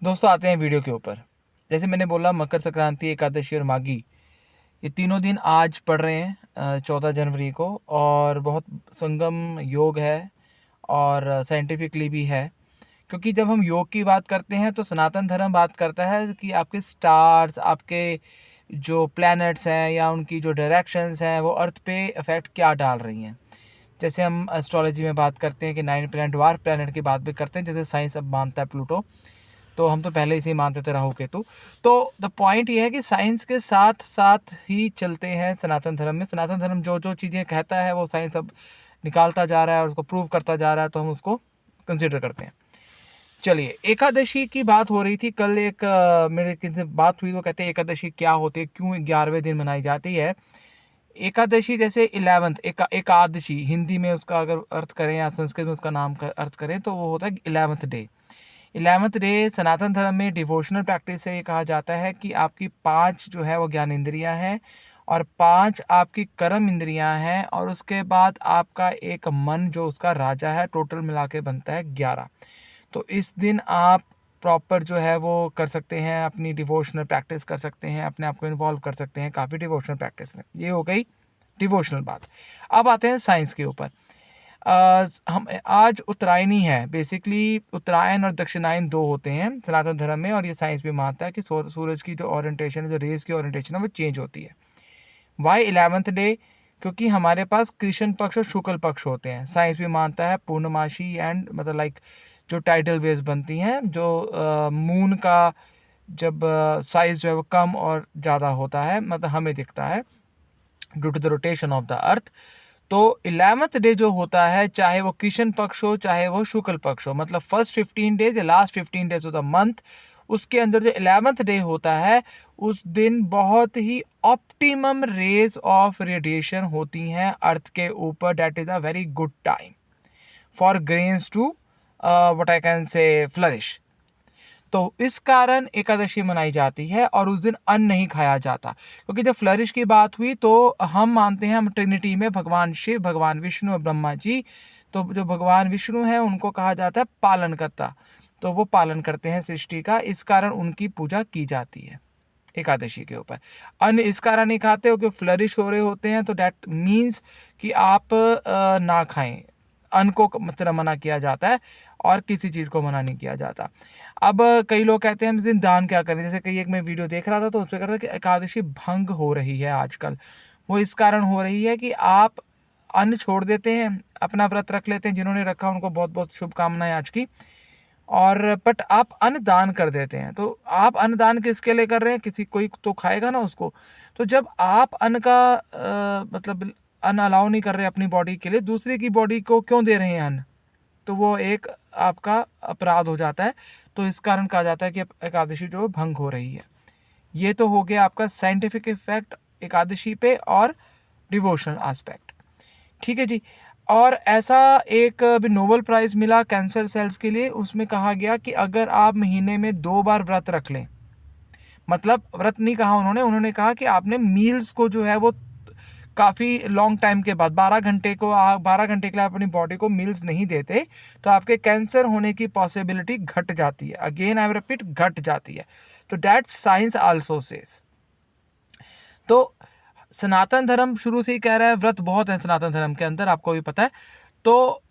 दोस्तों आते हैं वीडियो के ऊपर। जैसे मैंने बोला मकर संक्रांति, एकादशी और माघी, ये तीनों दिन आज पड़ रहे हैं 14 जनवरी को, और बहुत संगम योग है और साइंटिफिकली भी है। क्योंकि जब हम योग की बात करते हैं तो सनातन धर्म बात करता है कि आपके स्टार्स, आपके जो प्लैनेट्स हैं या उनकी जो डायरेक्शंस हैं वो अर्थ पे इफ़ेक्ट क्या डाल रही हैं। जैसे हम एस्ट्रोलॉजी में बात करते हैं कि 9 प्लैनेट डवार्फ प्लैनेट की बात भी करते हैं, जैसे साइंस अब मानता है प्लूटो, तो हम तो पहले इसे मानते थे राहु केतु। तो द पॉइंट ये है कि साइंस के साथ साथ ही चलते हैं सनातन धर्म में। सनातन धर्म जो जो चीज़ें कहता है वो साइंस अब निकालता जा रहा है और उसको प्रूव करता जा रहा है, तो हम उसको कंसिडर करते हैं। चलिए, एकादशी की बात हो रही थी कल। एक मेरे किसी से बात हुई तो कहते हैं एकादशी क्या होती है, क्यों 11वें दिन मनाई जाती है। एकादशी जैसे 11th एकादशी हिंदी में उसका अगर अर्थ करें या संस्कृत में उसका नाम का अर्थ करें तो वो होता है 11th डे। 11th डे सनातन धर्म में डिवोशनल प्रैक्टिस से ये कहा जाता है कि आपकी 5 जो है वो ज्ञान इंद्रियां हैं और 5 आपकी कर्म इंद्रियां हैं, और उसके बाद आपका एक मन जो उसका राजा है, टोटल मिला के बनता है 11। तो इस दिन आप प्रॉपर जो है वो कर सकते हैं, अपनी डिवोशनल प्रैक्टिस कर सकते हैं, अपने आप को इन्वॉल्व कर सकते हैं काफ़ी डिवोशनल प्रैक्टिस में। ये हो गई डिवोशनल बात। अब आते हैं साइंस के ऊपर। हम आज उत्तरायणी है। बेसिकली उत्तरायण और दक्षिणायन 2 होते हैं सनातन धर्म में, और ये साइंस भी मानता है कि सूरज की जो ओरिएंटेशन है, जो रेज़ की ओरिएंटेशन है, वो चेंज होती है। Why 11th day? क्योंकि हमारे पास कृष्ण पक्ष और शुक्ल पक्ष होते हैं। साइंस भी मानता है पूर्णमासी एंड मतलब लाइक जो टाइडल वेव्स बनती हैं, जो मून का जब साइज़ जो है वो कम और ज़्यादा होता है, मतलब हमें दिखता है due to the rotation of the earth. तो 11th डे जो होता है, चाहे वो कृष्ण पक्ष हो चाहे वो शुक्ल पक्ष हो, मतलब फर्स्ट 15 डेज या last 15 days of the month, उसके अंदर जो 11th डे होता है उस दिन बहुत ही ऑप्टिमम रेज ऑफ रेडिएशन होती हैं अर्थ के ऊपर। That is a very good time for grains to what I can say flourish. तो इस कारण एकादशी मनाई जाती है और उस दिन अन्न नहीं खाया जाता। क्योंकि जब फ्लरिश की बात हुई तो हम मानते हैं, हम ट्रिनिटी में भगवान शिव, भगवान विष्णु और ब्रह्मा जी, तो जो भगवान विष्णु हैं उनको कहा जाता है पालनकर्ता। तो वो पालन करते हैं सृष्टि का, इस कारण उनकी पूजा की जाती है एकादशी के ऊपर। अन्न इस कारण नहीं खाते हो कि फ्लरिश हो रहे होते हैं, तो डैट मीन्स कि आप ना खाएं। अन्न को मतलब मना किया जाता है और किसी चीज़ को मना नहीं किया जाता। अब कई लोग कहते हैं हम इस दिन दान क्या करें। जैसे कई एक मैं वीडियो देख रहा था तो उसमें कह रहा था कि एकादशी भंग हो रही है आजकल। वो इस कारण हो रही है कि आप अन्न छोड़ देते हैं, अपना व्रत रख लेते हैं। जिन्होंने रखा उनको बहुत बहुत शुभकामनाएं आज की। और बट आप अन्न दान कर देते हैं, तो आप अन्न दान किसके लिए कर रहे हैं? किसी कोई तो खाएगा ना उसको। तो जब आप अन्न का मतलब अन्न अलाउ नहीं कर रहे अपनी बॉडी के लिए, दूसरे की बॉडी को क्यों दे रहे हैं अन्न? तो वो एक आपका अपराध हो जाता है। तो इस कारण कहा जाता है कि एकादशी जो भंग हो रही है। ये तो हो गया आपका साइंटिफिक इफेक्ट एकादशी पे और डिवोशनल एस्पेक्ट। ठीक है जी। और ऐसा एक भी नोबेल प्राइज़ मिला कैंसर सेल्स के लिए। उसमें कहा गया कि अगर आप महीने में 2 बार व्रत रख लें, मतलब व्रत नहीं कहा उन्होंने कहा कि आपने मील्स को जो है वो काफ़ी लॉन्ग टाइम के बाद 12 घंटे को 12 घंटे के लिए आप अपनी बॉडी को मील्स नहीं देते, तो आपके कैंसर होने की पॉसिबिलिटी घट जाती है। अगेन आई रिपीट, घट जाती है। तो दैट साइंस आल्सो सेज। तो सनातन धर्म शुरू से ही कह रहा है, व्रत बहुत है सनातन धर्म के अंदर, आपको भी पता है। तो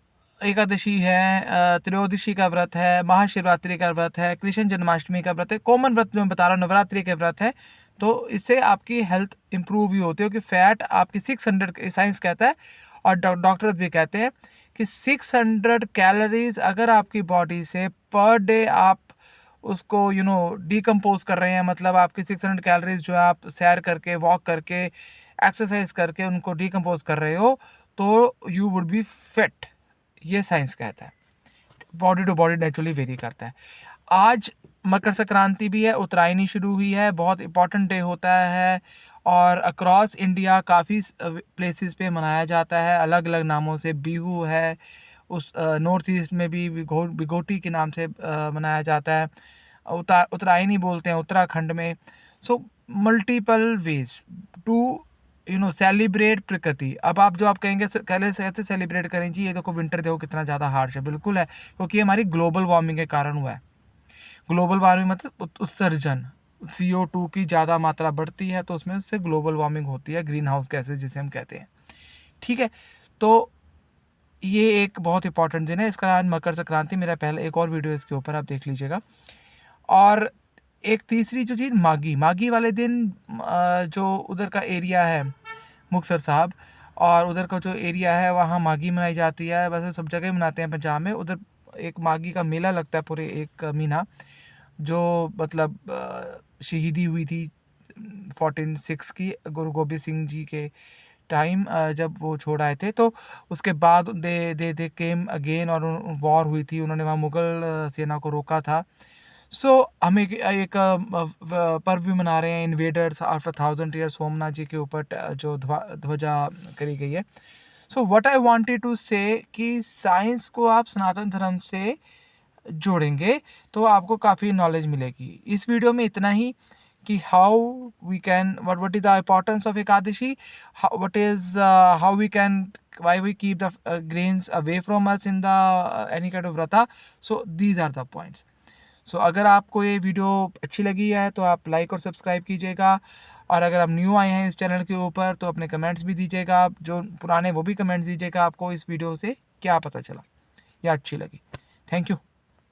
एकादशी है, त्रयोदशी का व्रत है, महाशिवरात्रि का व्रत है, कृष्ण जन्माष्टमी का व्रत है, कॉमन व्रत मैं बता रहा हूँ, नवरात्रि के व्रत है। तो इससे आपकी हेल्थ इंप्रूव ही होती है, क्योंकि फैट आपकी 600, साइंस कहता है और डॉक्टर्स भी कहते हैं कि 600 कैलोरीज अगर आपकी बॉडी से पर डे आप उसको डिकम्पोज कर रहे हैं, मतलब आपकी 600 कैलोरीज जो है आप सैर करके, वॉक करके, एक्सरसाइज करके उनको डिकम्पोज कर रहे हो, तो यू वुड बी फिट। ये साइंस कहता है। Body to body naturally vary करता है। आज मकर संक्रांति भी है, उत्तरायणी शुरू हुई है, बहुत इंपॉर्टेंट डे होता है और अक्रॉस इंडिया काफ़ी प्लेसेस पे मनाया जाता है अलग अलग नामों से। बिहू है, उस नॉर्थ ईस्ट में भी बिगोटी के नाम से मनाया जाता है। उत्तरायणी बोलते हैं उत्तराखंड में। So multiple ways to celebrate प्रकृति। अब आप जो आप कहेंगे कैसे सेलिब्रेट करें जी, ये देखो विंटर देखो कितना ज़्यादा हार्श है। बिल्कुल है, क्योंकि हमारी ग्लोबल वार्मिंग के कारण हुआ है। ग्लोबल वार्मिंग मतलब उत्सर्जन, CO2 की ज़्यादा मात्रा बढ़ती है तो उसमें से ग्लोबल वार्मिंग होती है, ग्रीन हाउस गैसेज जिसे हम कहते हैं। ठीक है, तो ये एक बहुत इंपॉर्टेंट दिन है। इसका आज मकर संक्रांति, मेरा पहला एक और वीडियो इसके ऊपर आप देख लीजिएगा। और एक तीसरी जो चीज़, माघी, माघी वाले दिन जो उधर का एरिया है मुक्तसर साहब, और उधर का जो एरिया है वहाँ माघी मनाई जाती है। वैसे सब जगह मनाते हैं पंजाब में। उधर एक माघी का मेला लगता है पूरे एक महीना, जो मतलब शहीदी हुई थी 1406 की, गुरु गोबिंद सिंह जी के टाइम, जब वो छोड़ आए थे। तो उसके बाद दे केम अगेन और वॉर हुई थी, उन्होंने वहाँ मुग़ल सेना को रोका था। सो हम एक पर्व भी मना रहे हैं, invaders after 1000 years, Somnath ji के ऊपर जो ध्वजा करी गई है। So what I wanted to say कि साइंस को आप सनातन धर्म से जोड़ेंगे तो आपको काफ़ी नॉलेज मिलेगी। इस वीडियो में इतना ही कि how we can, what is the importance of Ekadashi, what is how we can, why we keep the grains away from us in the any kind of vrata. So these are the points. सो अगर आपको ये video अच्छी लगी है तो आप like और subscribe कीजिएगा, और अगर आप न्यू आए हैं इस चैनल के ऊपर तो अपने कमेंट्स भी दीजिएगा, जो पुराने वो भी कमेंट्स दीजिएगा, आपको इस वीडियो से क्या पता चला या अच्छी लगी। Thank you.